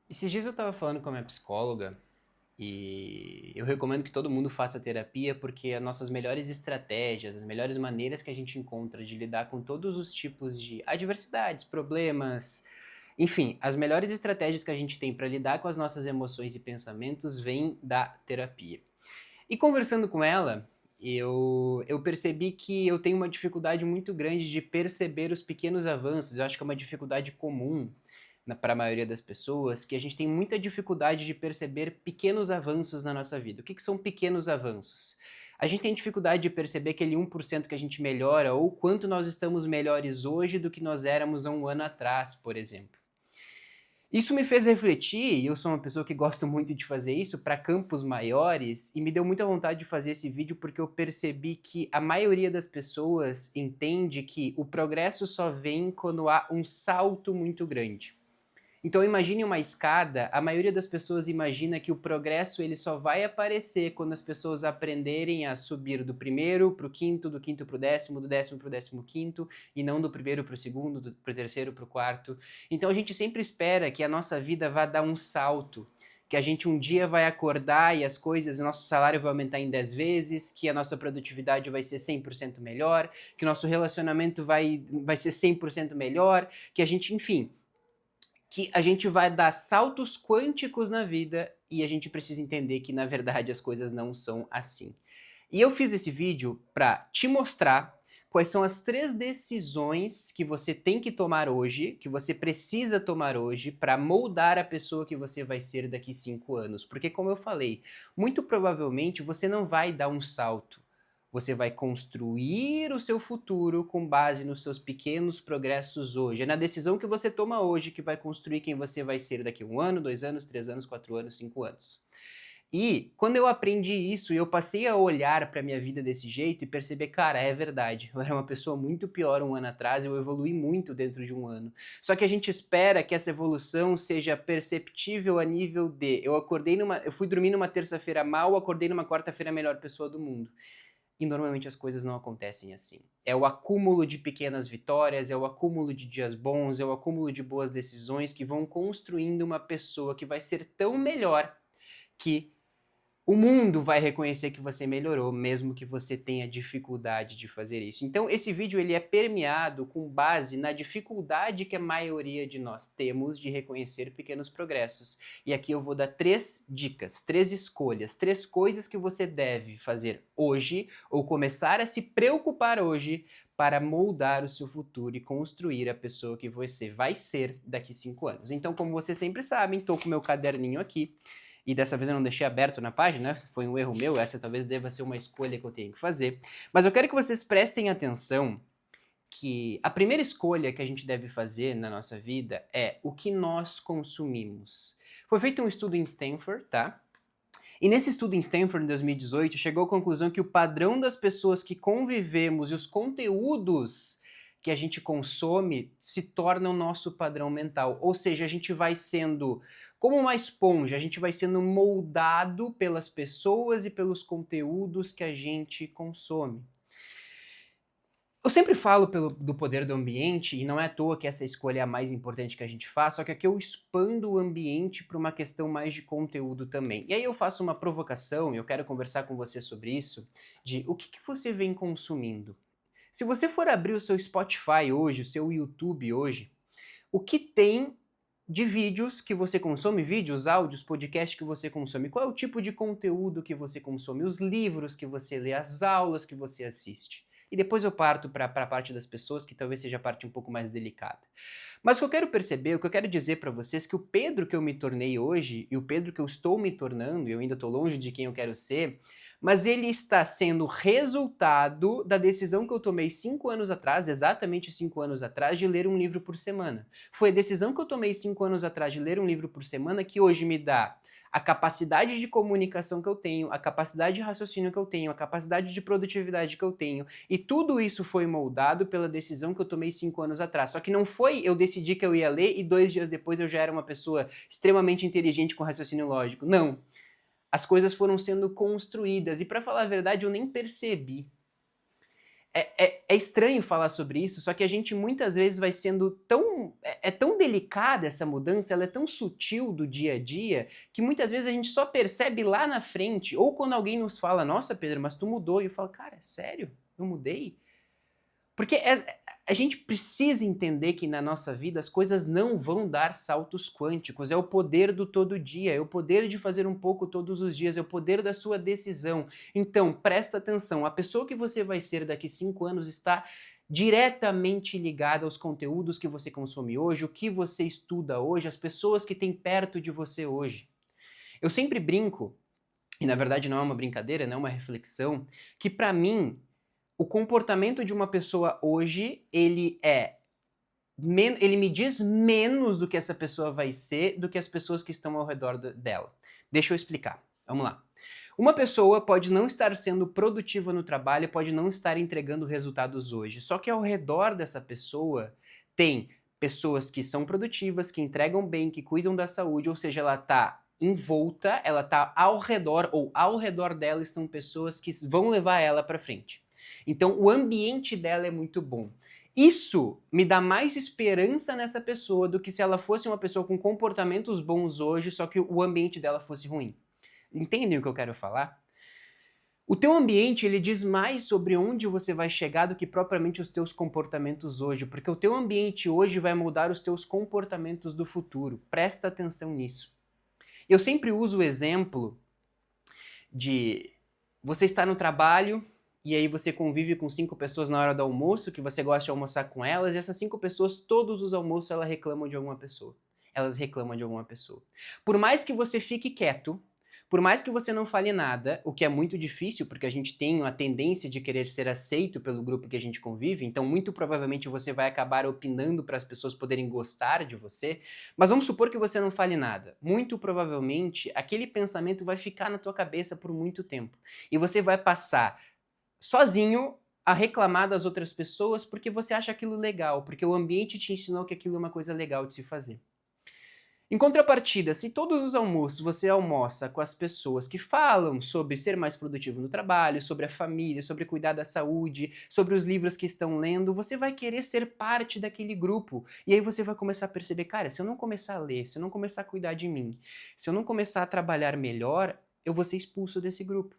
Esses dias eu tava falando com a minha psicóloga e eu recomendo que todo mundo faça terapia porque as nossas melhores estratégias, as melhores maneiras que a gente encontra de lidar com todos os tipos de adversidades, problemas, enfim, as melhores estratégias que a gente tem para lidar com as nossas emoções e pensamentos vêm da terapia. E conversando com ela, eu percebi que eu tenho uma dificuldade muito grande de perceber os pequenos avanços. Eu acho que é uma dificuldade comum para a maioria das pessoas, que a gente tem muita dificuldade de perceber pequenos avanços na nossa vida. O que são pequenos avanços? A gente tem dificuldade de perceber aquele 1% que a gente melhora ou quanto nós estamos melhores hoje do que nós éramos há um ano atrás, por exemplo. Isso me fez refletir, e eu sou uma pessoa que gosta muito de fazer isso, para campos maiores, e me deu muita vontade de fazer esse vídeo porque eu percebi que a maioria das pessoas entende que o progresso só vem quando há um salto muito grande. Então imagine uma escada, a maioria das pessoas imagina que o progresso ele só vai aparecer quando as pessoas aprenderem a subir do primeiro para o quinto, do quinto para o décimo, do décimo para o 15º, e não do primeiro para o segundo, para o terceiro para o quarto. Então a gente sempre espera que a nossa vida vá dar um salto, que a gente um dia vai acordar e as coisas, nosso salário vai aumentar em 10 vezes, que a nossa produtividade vai ser 100% melhor, que o nosso relacionamento vai ser 100% melhor, que a gente, enfim, que a gente vai dar saltos quânticos na vida e a gente precisa entender que na verdade as coisas não são assim. E eu fiz esse vídeo para te mostrar quais são as 3 decisões que você tem que tomar hoje, que você precisa tomar hoje para moldar a pessoa que você vai ser daqui 5 anos. Porque como eu falei, muito provavelmente você não vai dar um salto. Você vai construir o seu futuro com base nos seus pequenos progressos hoje. É na decisão que você toma hoje que vai construir quem você vai ser daqui 1 ano, 2 anos, 3 anos, 4 anos, 5 anos. E quando eu aprendi isso e eu passei a olhar para minha vida desse jeito e perceber, cara, é verdade, eu era uma pessoa muito pior 1 ano atrás, eu evolui muito dentro de 1 ano. Só que a gente espera que essa evolução seja perceptível a nível de eu fui dormir numa terça-feira mal, acordei numa quarta-feira a melhor pessoa do mundo. E normalmente as coisas não acontecem assim. É o acúmulo de pequenas vitórias, é o acúmulo de dias bons, é o acúmulo de boas decisões que vão construindo uma pessoa que vai ser tão melhor que o mundo vai reconhecer que você melhorou, mesmo que você tenha dificuldade de fazer isso. Então, esse vídeo ele é permeado com base na dificuldade que a maioria de nós temos de reconhecer pequenos progressos. E aqui eu vou dar 3 dicas, 3 escolhas, 3 coisas que você deve fazer hoje ou começar a se preocupar hoje para moldar o seu futuro e construir a pessoa que você vai ser daqui 5 anos. Então, como vocês sempre sabem, estou com o meu caderninho aqui. E dessa vez eu não deixei aberto na página, foi um erro meu, essa talvez deva ser uma escolha que eu tenho que fazer. Mas eu quero que vocês prestem atenção que a primeira escolha que a gente deve fazer na nossa vida é o que nós consumimos. Foi feito um estudo em Stanford, tá? E nesse estudo em Stanford, em 2018, chegou à conclusão que o padrão das pessoas que convivemos e os conteúdos que a gente consome se tornam nosso padrão mental. Ou seja, a gente vai sendo como uma esponja, a gente vai sendo moldado pelas pessoas e pelos conteúdos que a gente consome. Eu sempre falo do poder do ambiente, e não é à toa que essa escolha é a mais importante que a gente faz, só que aqui eu expando o ambiente para uma questão mais de conteúdo também. E aí eu faço uma provocação, e eu quero conversar com você sobre isso, de o que você vem consumindo. Se você for abrir o seu Spotify hoje, o seu YouTube hoje, o que tem de vídeos que você consome, vídeos, áudios, podcast que você consome, qual é o tipo de conteúdo que você consome, os livros que você lê, as aulas que você assiste. E depois eu parto para a parte das pessoas, que talvez seja a parte um pouco mais delicada. Mas o que eu quero perceber, o que eu quero dizer para vocês, que o Pedro que eu me tornei hoje, e o Pedro que eu estou me tornando, e eu ainda estou longe de quem eu quero ser, mas ele está sendo resultado da decisão que eu tomei 5 anos atrás, exatamente 5 anos atrás, de ler um livro por semana. Foi a decisão que eu tomei 5 anos atrás de ler um livro por semana que hoje me dá a capacidade de comunicação que eu tenho, a capacidade de raciocínio que eu tenho, a capacidade de produtividade que eu tenho. E tudo isso foi moldado pela decisão que eu tomei 5 anos atrás. Só que não foi eu decidi que eu ia ler e 2 dias depois eu já era uma pessoa extremamente inteligente com raciocínio lógico. Não. As coisas foram sendo construídas e, para falar a verdade, eu nem percebi. É estranho falar sobre isso, só que a gente muitas vezes vai sendo tão... É tão delicada essa mudança, ela é tão sutil do dia a dia, que muitas vezes a gente só percebe lá na frente, ou quando alguém nos fala, nossa, Pedro, mas tu mudou, e eu falo, cara, sério? Eu mudei? Porque a gente precisa entender que na nossa vida as coisas não vão dar saltos quânticos. É o poder do todo dia, é o poder de fazer um pouco todos os dias, é o poder da sua decisão. Então, presta atenção, a pessoa que você vai ser daqui 5 anos está diretamente ligada aos conteúdos que você consome hoje, o que você estuda hoje, as pessoas que tem perto de você hoje. Eu sempre brinco, e na verdade não é uma brincadeira, não é uma reflexão, que para mim o comportamento de uma pessoa hoje, ele me diz menos do que essa pessoa vai ser do que as pessoas que estão ao redor dela. Deixa eu explicar. Vamos lá. Uma pessoa pode não estar sendo produtiva no trabalho, pode não estar entregando resultados hoje, só que ao redor dessa pessoa tem pessoas que são produtivas, que entregam bem, que cuidam da saúde, ou seja, ela está envolta, ela está ao redor, ou ao redor dela estão pessoas que vão levar ela para frente. Então, o ambiente dela é muito bom. Isso me dá mais esperança nessa pessoa do que se ela fosse uma pessoa com comportamentos bons hoje, só que o ambiente dela fosse ruim. Entendem o que eu quero falar? O teu ambiente, ele diz mais sobre onde você vai chegar do que propriamente os teus comportamentos hoje, porque o teu ambiente hoje vai moldar os teus comportamentos do futuro. Presta atenção nisso. Eu sempre uso o exemplo de você estar no trabalho e aí você convive com 5 pessoas na hora do almoço, que você gosta de almoçar com elas, e essas 5 pessoas, todos os almoços, elas reclamam de alguma pessoa. Elas reclamam de alguma pessoa. Por mais que você fique quieto, por mais que você não fale nada, o que é muito difícil, porque a gente tem a tendência de querer ser aceito pelo grupo que a gente convive, então muito provavelmente você vai acabar opinando para as pessoas poderem gostar de você, mas vamos supor que você não fale nada. Muito provavelmente aquele pensamento vai ficar na tua cabeça por muito tempo. E você vai passar sozinho a reclamar das outras pessoas porque você acha aquilo legal, porque o ambiente te ensinou que aquilo é uma coisa legal de se fazer. Em contrapartida, se todos os almoços você almoça com as pessoas que falam sobre ser mais produtivo no trabalho, sobre a família, sobre cuidar da saúde, sobre os livros que estão lendo, você vai querer ser parte daquele grupo. E aí você vai começar a perceber, cara, se eu não começar a ler, se eu não começar a cuidar de mim, se eu não começar a trabalhar melhor, eu vou ser expulso desse grupo.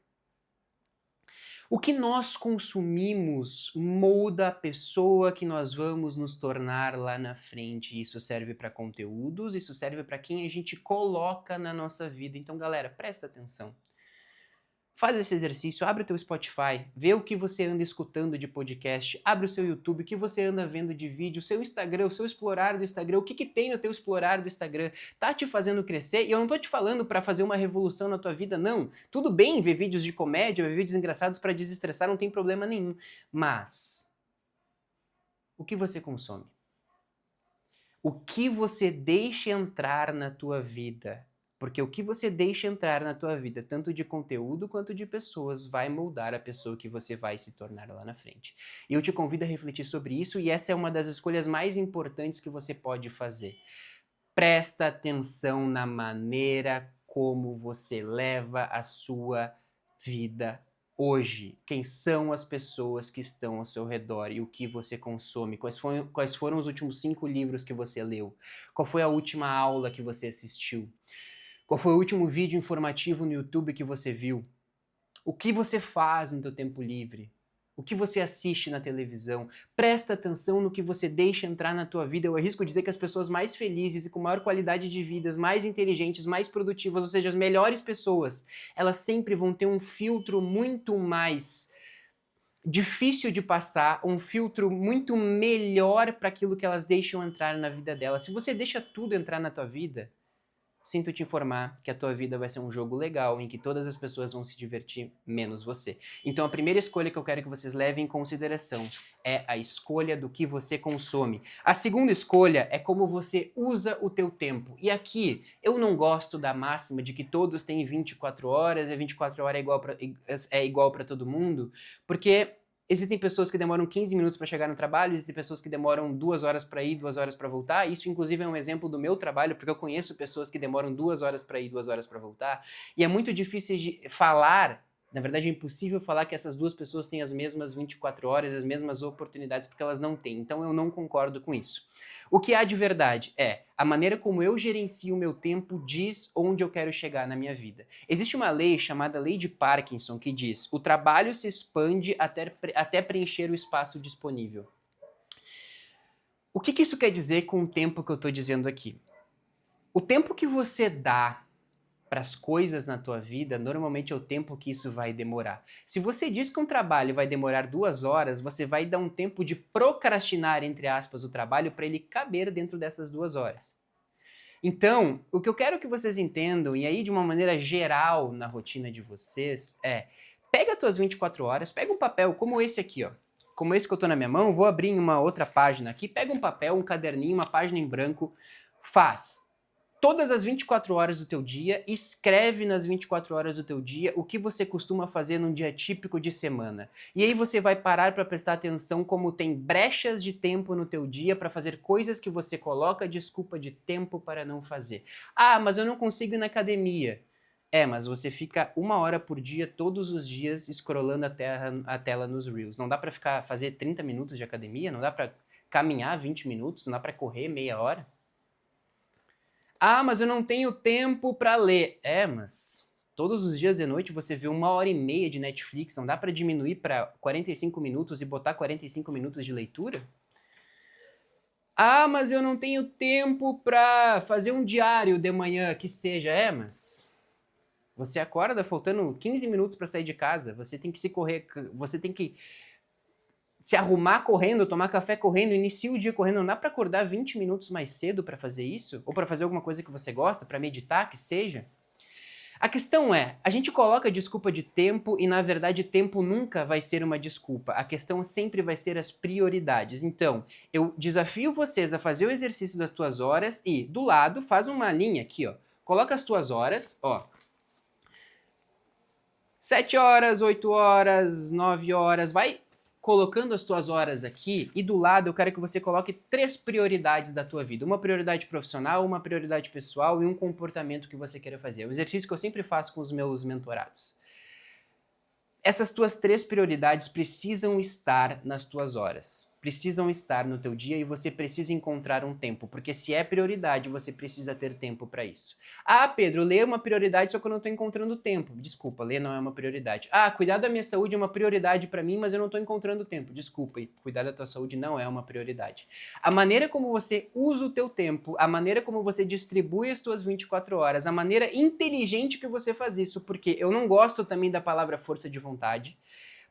O que nós consumimos molda a pessoa que nós vamos nos tornar lá na frente. Isso serve para conteúdos, isso serve para quem a gente coloca na nossa vida. Então, galera, presta atenção. Faz esse exercício, abre o teu Spotify, vê o que você anda escutando de podcast, abre o seu YouTube, o que você anda vendo de vídeo, o seu Instagram, o seu explorar do Instagram, o que tem no teu explorar do Instagram, tá te fazendo crescer? E eu não tô te falando para fazer uma revolução na tua vida, não. Tudo bem ver vídeos de comédia, ver vídeos engraçados para desestressar, não tem problema nenhum. Mas, o que você consome? O que você deixa entrar na tua vida? Porque o que você deixa entrar na tua vida, tanto de conteúdo quanto de pessoas, vai moldar a pessoa que você vai se tornar lá na frente. E eu te convido a refletir sobre isso, e essa é uma das escolhas mais importantes que você pode fazer. Presta atenção na maneira como você leva a sua vida hoje. Quem são as pessoas que estão ao seu redor e o que você consome? Quais foram os últimos 5 livros que você leu? Qual foi a última aula que você assistiu? Qual foi o último vídeo informativo no YouTube que você viu? O que você faz no seu tempo livre? O que você assiste na televisão? Presta atenção no que você deixa entrar na tua vida. Eu arrisco dizer que as pessoas mais felizes e com maior qualidade de vida, mais inteligentes, mais produtivas, ou seja, as melhores pessoas, elas sempre vão ter um filtro muito mais difícil de passar, um filtro muito melhor para aquilo que elas deixam entrar na vida delas. Se você deixa tudo entrar na tua vida, sinto te informar que a tua vida vai ser um jogo legal, em que todas as pessoas vão se divertir, menos você. Então a primeira escolha que eu quero que vocês levem em consideração é a escolha do que você consome. A segunda escolha é como você usa o teu tempo. E aqui, eu não gosto da máxima de que todos têm 24 horas, e 24 horas é igual para todo mundo, porque existem pessoas que demoram 15 minutos para chegar no trabalho, existem pessoas que demoram 2 horas para ir, 2 horas para voltar. Isso, inclusive, é um exemplo do meu trabalho, porque eu conheço pessoas que demoram 2 horas para ir, 2 horas para voltar. E é muito difícil de falar Na verdade, é impossível falar que essas duas pessoas têm as mesmas 24 horas, as mesmas oportunidades, porque elas não têm. Então, eu não concordo com isso. O que há de verdade é a maneira como eu gerencio o meu tempo diz onde eu quero chegar na minha vida. Existe uma lei chamada Lei de Parkinson que diz: o trabalho se expande até preencher o espaço disponível. O que isso quer dizer com o tempo que eu estou dizendo aqui? O tempo que você dá para as coisas na tua vida, normalmente é o tempo que isso vai demorar. Se você diz que um trabalho vai demorar 2 horas, você vai dar um tempo de procrastinar, entre aspas, o trabalho para ele caber dentro dessas 2 horas. Então, o que eu quero que vocês entendam, e aí de uma maneira geral na rotina de vocês, pega as tuas 24 horas, pega um papel como esse aqui, ó. Como esse que eu tô na minha mão, vou abrir em uma outra página aqui, pega um papel, um caderninho, uma página em branco, faz todas as 24 horas do teu dia, escreve nas 24 horas do teu dia o que você costuma fazer num dia típico de semana. E aí você vai parar para prestar atenção como tem brechas de tempo no teu dia para fazer coisas que você coloca desculpa de tempo para não fazer. Ah, mas eu não consigo ir na academia. Mas você fica 1 hora por dia, todos os dias, scrollando a tela nos Reels. Não dá para fazer 30 minutos de academia? Não dá para caminhar 20 minutos? Não dá para correr meia hora? Ah, mas eu não tenho tempo para ler. Mas todos os dias de noite você vê 1 hora e meia de Netflix, não dá para diminuir para 45 minutos e botar 45 minutos de leitura? Ah, mas eu não tenho tempo para fazer um diário de manhã, que seja. Mas você acorda faltando 15 minutos para sair de casa, você tem que você tem que se arrumar correndo, tomar café correndo, inicia o dia correndo. Não dá para acordar 20 minutos mais cedo para fazer isso? Ou para fazer alguma coisa que você gosta, para meditar, que seja? A questão é, a gente coloca desculpa de tempo e na verdade tempo nunca vai ser uma desculpa. A questão sempre vai ser as prioridades. Então, eu desafio vocês a fazer o exercício das tuas horas e do lado faz uma linha aqui, ó. Coloca as tuas horas, ó. 7 horas, 8 horas, 9 horas, vai colocando as tuas horas aqui e do lado eu quero que você coloque 3 prioridades da tua vida. Uma prioridade profissional, uma prioridade pessoal e um comportamento que você queira fazer. É o exercício que eu sempre faço com os meus mentorados. Essas tuas 3 prioridades precisam estar nas tuas horas. Precisam estar no teu dia e você precisa encontrar um tempo, porque se é prioridade, você precisa ter tempo para isso. Ah, Pedro, ler é uma prioridade, só que eu não estou encontrando tempo. Desculpa, ler não é uma prioridade. Ah, cuidar da minha saúde é uma prioridade para mim, mas eu não estou encontrando tempo. Desculpa, e cuidar da tua saúde não é uma prioridade. A maneira como você usa o teu tempo, a maneira como você distribui as tuas 24 horas, a maneira inteligente que você faz isso, porque eu não gosto também da palavra força de vontade.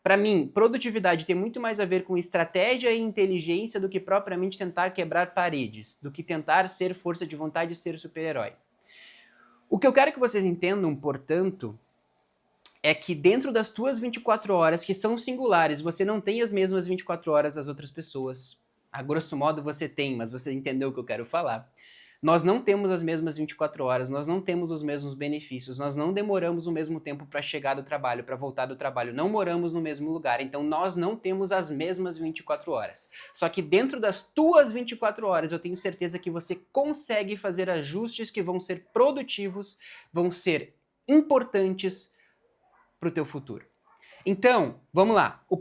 Para mim, produtividade tem muito mais a ver com estratégia e inteligência do que propriamente tentar quebrar paredes, do que tentar ser força de vontade e ser super-herói. O que eu quero que vocês entendam, portanto, é que dentro das tuas 24 horas, que são singulares, você não tem as mesmas 24 horas das outras pessoas. A grosso modo você tem, mas você entendeu o que eu quero falar. Nós não temos as mesmas 24 horas, nós não temos os mesmos benefícios, nós não demoramos o mesmo tempo para chegar do trabalho, para voltar do trabalho, não moramos no mesmo lugar, então nós não temos as mesmas 24 horas. Só que dentro das tuas 24 horas, eu tenho certeza que você consegue fazer ajustes que vão ser produtivos, vão ser importantes para o teu futuro. Então, vamos lá. A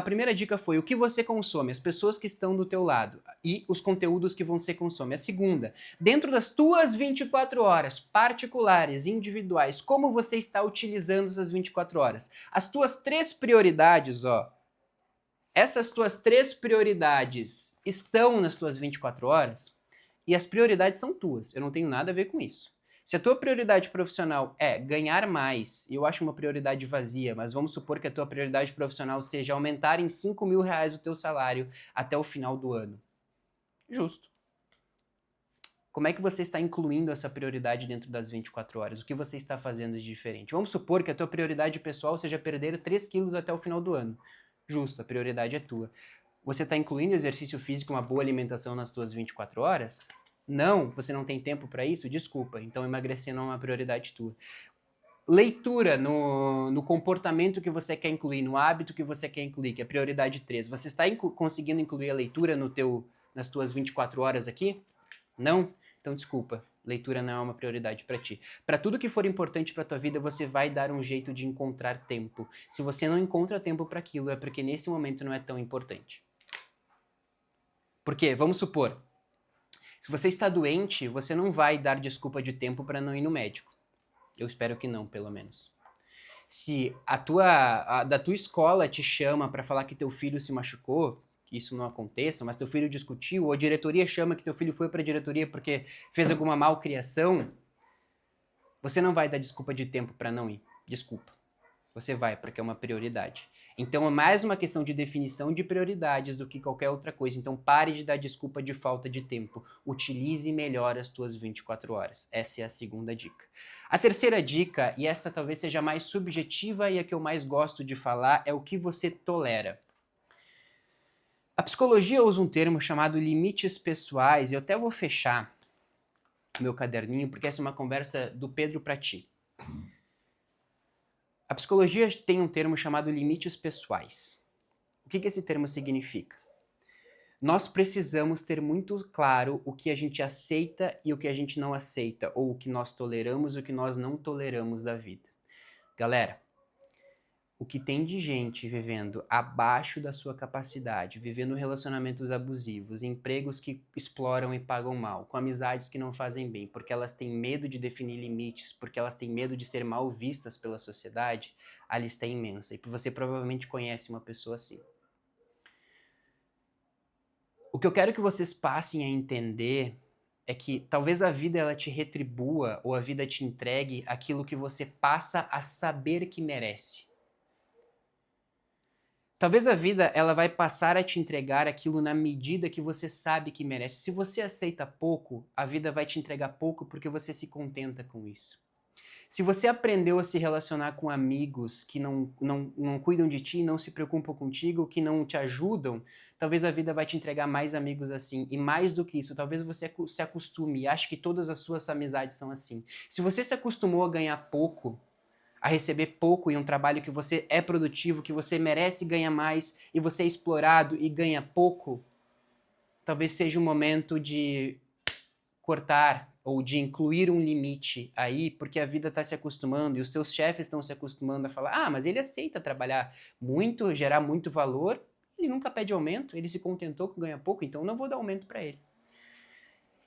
primeira dica foi o que você consome, as pessoas que estão do teu lado e os conteúdos que você consome. A segunda, dentro das tuas 24 horas particulares, individuais, como você está utilizando essas 24 horas? As tuas 3 prioridades, ó. Essas tuas 3 prioridades estão nas tuas 24 horas e as prioridades são tuas. Eu não tenho nada a ver com isso. Se a tua prioridade profissional é ganhar mais, eu acho uma prioridade vazia, mas vamos supor que a tua prioridade profissional seja aumentar em 5 mil reais o teu salário até o final do ano. Justo. Como é que você está incluindo essa prioridade dentro das 24 horas? O que você está fazendo de diferente? Vamos supor que a tua prioridade pessoal seja perder 3 quilos até o final do ano. Justo, a prioridade é tua. Você está incluindo exercício físico e uma boa alimentação nas tuas 24 horas? Não, você não tem tempo para isso? Desculpa, então emagrecer não é uma prioridade tua. Leitura no comportamento que você quer incluir, no hábito que você quer incluir, que é prioridade 3. Você está conseguindo incluir a leitura nas tuas 24 horas aqui? Não? Então desculpa, leitura não é uma prioridade para ti. Para tudo que for importante para tua vida, você vai dar um jeito de encontrar tempo. Se você não encontra tempo para aquilo, é porque nesse momento não é tão importante. Porque, vamos supor, se você está doente, você não vai dar desculpa de tempo para não ir no médico. Eu espero que não, pelo menos. Se da tua escola te chama para falar que teu filho se machucou, que isso não aconteça, mas teu filho discutiu, ou a diretoria chama que teu filho foi para a diretoria porque fez alguma malcriação, você não vai dar desculpa de tempo para não ir. Desculpa. Você vai, porque é uma prioridade. Então é mais uma questão de definição de prioridades do que qualquer outra coisa. Então pare de dar desculpa de falta de tempo. Utilize melhor as tuas 24 horas. Essa é a segunda dica. A terceira dica, e essa talvez seja a mais subjetiva e a que eu mais gosto de falar, é o que você tolera. A psicologia usa um termo chamado limites pessoais, e eu até vou fechar meu caderninho, porque essa é uma conversa do Pedro para ti. A psicologia tem um termo chamado limites pessoais. O que esse termo significa? Nós precisamos ter muito claro o que a gente aceita e o que a gente não aceita, ou o que nós toleramos e o que nós não toleramos da vida. Galera, o que tem de gente vivendo abaixo da sua capacidade, vivendo relacionamentos abusivos, empregos que exploram e pagam mal, com amizades que não fazem bem, porque elas têm medo de definir limites, porque elas têm medo de ser mal vistas pela sociedade, a lista é imensa. E você provavelmente conhece uma pessoa assim. O que eu quero que vocês passem a entender é que talvez a vida ela te retribua ou a vida te entregue aquilo que você passa a saber que merece. Talvez a vida ela vai passar a te entregar aquilo na medida que você sabe que merece. Se você aceita pouco, a vida vai te entregar pouco porque você se contenta com isso. Se você aprendeu a se relacionar com amigos que não cuidam de ti, não se preocupam contigo, que não te ajudam, talvez a vida vai te entregar mais amigos assim. E mais do que isso, talvez você se acostume e ache que todas as suas amizades são assim. Se você se acostumou a ganhar pouco, a receber pouco em um trabalho que você é produtivo, que você merece ganhar mais e você é explorado e ganha pouco, talvez seja o momento de cortar ou de incluir um limite aí, porque a vida está se acostumando e os teus chefes estão se acostumando a falar, mas ele aceita trabalhar muito, gerar muito valor, ele nunca pede aumento, ele se contentou com ganhar pouco, então não vou dar aumento para ele.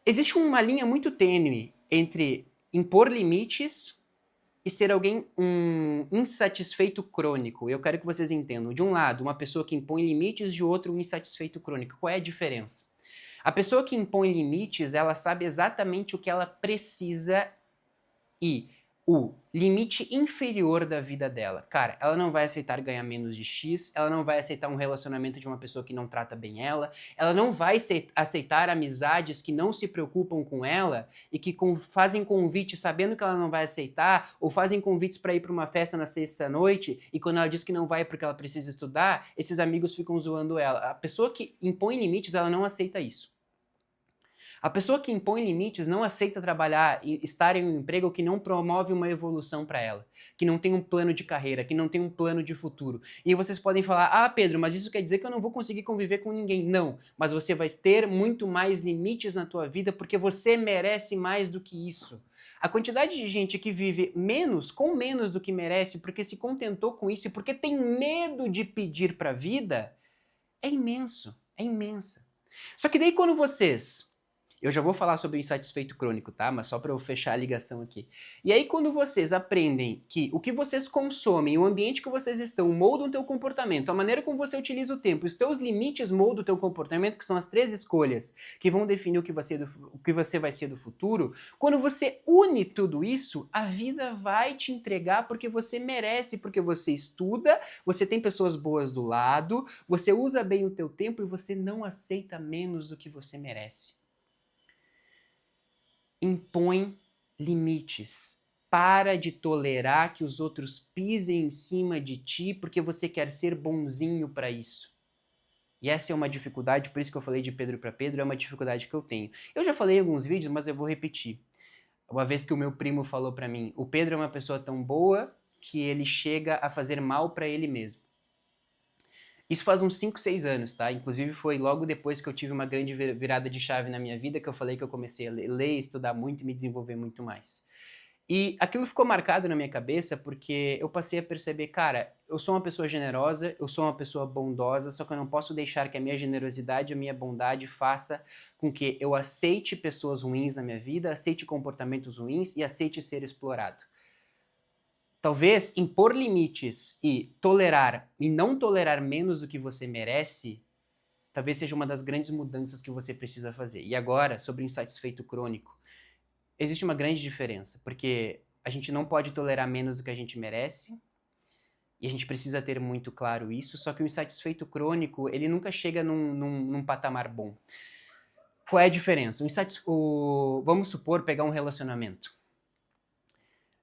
Existe uma linha muito tênue entre impor limites e ser alguém insatisfeito crônico. Eu quero que vocês entendam. De um lado, uma pessoa que impõe limites, de outro, um insatisfeito crônico. Qual é a diferença? A pessoa que impõe limites, ela sabe exatamente o que ela precisa e o limite inferior da vida dela. Cara, ela não vai aceitar ganhar menos de X, ela não vai aceitar um relacionamento de uma pessoa que não trata bem ela não vai aceitar amizades que não se preocupam com ela e que fazem convite sabendo que ela não vai aceitar, ou fazem convites para ir para uma festa na sexta-noite e quando ela diz que não vai porque ela precisa estudar, esses amigos ficam zoando ela. A pessoa que impõe limites, ela não aceita isso. A pessoa que impõe limites não aceita trabalhar e estar em um emprego que não promove uma evolução para ela, que não tem um plano de carreira, que não tem um plano de futuro. E vocês podem falar, Pedro, mas isso quer dizer que eu não vou conseguir conviver com ninguém. Não, mas você vai ter muito mais limites na tua vida porque você merece mais do que isso. A quantidade de gente que vive com menos do que merece, porque se contentou com isso e porque tem medo de pedir para a vida, é imenso, é imensa. Só que daí quando eu já vou falar sobre o insatisfeito crônico, tá? Mas só para eu fechar a ligação aqui. E aí, quando vocês aprendem que o que vocês consomem, o ambiente que vocês estão, moldam o teu comportamento, a maneira como você utiliza o tempo, os teus limites moldam o teu comportamento, que são as 3 escolhas que vão definir o que você vai ser do futuro, quando você une tudo isso, a vida vai te entregar porque você merece, porque você estuda, você tem pessoas boas do lado, você usa bem o teu tempo e você não aceita menos do que você merece. Impõe limites. Para de tolerar que os outros pisem em cima de ti porque você quer ser bonzinho para isso. E essa é uma dificuldade, por isso que eu falei de Pedro para Pedro, é uma dificuldade que eu tenho. Eu já falei em alguns vídeos, mas eu vou repetir. Uma vez que o meu primo falou para mim, o Pedro é uma pessoa tão boa que ele chega a fazer mal para ele mesmo. Isso faz uns 5, 6 anos, tá? Inclusive foi logo depois que eu tive uma grande virada de chave na minha vida que eu falei que eu comecei a ler, estudar muito e me desenvolver muito mais. E aquilo ficou marcado na minha cabeça porque eu passei a perceber, cara, eu sou uma pessoa generosa, eu sou uma pessoa bondosa, só que eu não posso deixar que a minha generosidade, a minha bondade faça com que eu aceite pessoas ruins na minha vida, aceite comportamentos ruins e aceite ser explorado. Talvez impor limites e tolerar e não tolerar menos do que você merece, talvez seja uma das grandes mudanças que você precisa fazer. E agora, sobre o insatisfeito crônico, existe uma grande diferença, porque a gente não pode tolerar menos do que a gente merece, e a gente precisa ter muito claro isso, só que o insatisfeito crônico, ele nunca chega num patamar bom. Qual é a diferença? Vamos supor, pegar um relacionamento.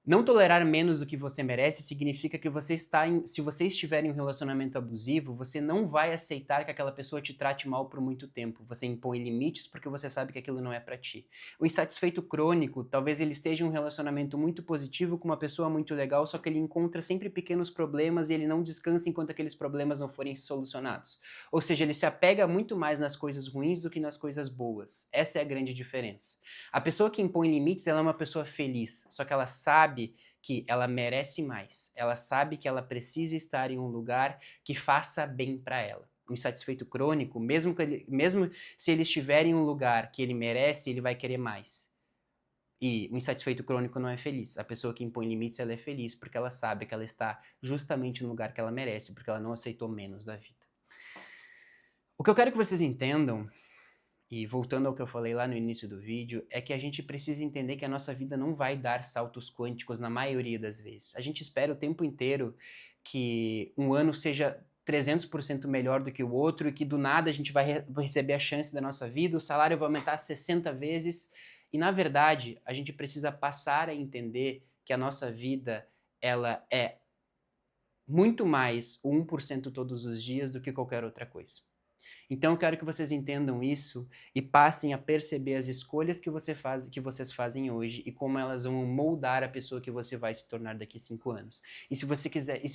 Não tolerar menos do que você merece significa que se você estiver em um relacionamento abusivo, você não vai aceitar que aquela pessoa te trate mal por muito tempo. Você impõe limites porque você sabe que aquilo não é pra ti. O insatisfeito crônico, talvez ele esteja em um relacionamento muito positivo com uma pessoa muito legal, só que ele encontra sempre pequenos problemas e ele não descansa enquanto aqueles problemas não forem solucionados. Ou seja, ele se apega muito mais nas coisas ruins do que nas coisas boas. Essa é a grande diferença. A pessoa que impõe limites, ela é uma pessoa feliz, só que ela sabe que ela merece mais. Ela sabe que ela precisa estar em um lugar que faça bem para ela. Um insatisfeito crônico, mesmo se ele estiver em um lugar que ele merece, ele vai querer mais. E o insatisfeito crônico não é feliz. A pessoa que impõe limites, ela é feliz porque ela sabe que ela está justamente no lugar que ela merece, porque ela não aceitou menos da vida. O que eu quero que vocês entendam, e voltando ao que eu falei lá no início do vídeo, é que a gente precisa entender que a nossa vida não vai dar saltos quânticos na maioria das vezes. A gente espera o tempo inteiro que um ano seja 300% melhor do que o outro e que do nada a gente vai receber a chance da nossa vida, o salário vai aumentar 60 vezes. E na verdade, a gente precisa passar a entender que a nossa vida ela é muito mais o 1% todos os dias do que qualquer outra coisa. Então eu quero que vocês entendam isso e passem a perceber as escolhas que vocês fazem hoje e como elas vão moldar a pessoa que você vai se tornar daqui a 5 anos. E se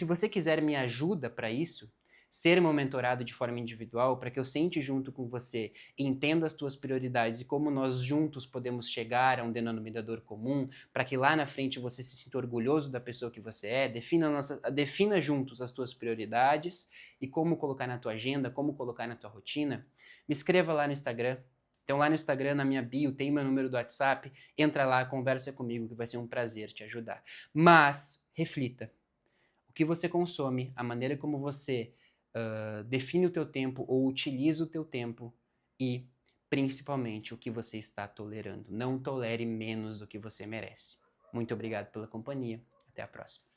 você quiser minha ajuda para isso, ser meu mentorado de forma individual, para que eu sente junto com você e entenda as tuas prioridades e como nós juntos podemos chegar a um denominador comum, para que lá na frente você se sinta orgulhoso da pessoa que você é, defina juntos as tuas prioridades e como colocar na tua agenda, como colocar na tua rotina, me escreva lá no Instagram. Então lá no Instagram, na minha bio, tem meu número do WhatsApp, entra lá, conversa comigo que vai ser um prazer te ajudar. Mas, reflita. O que você consome, a maneira como você define o teu tempo ou utiliza o teu tempo e, principalmente, o que você está tolerando. Não tolere menos do que você merece. Muito obrigado pela companhia. Até a próxima.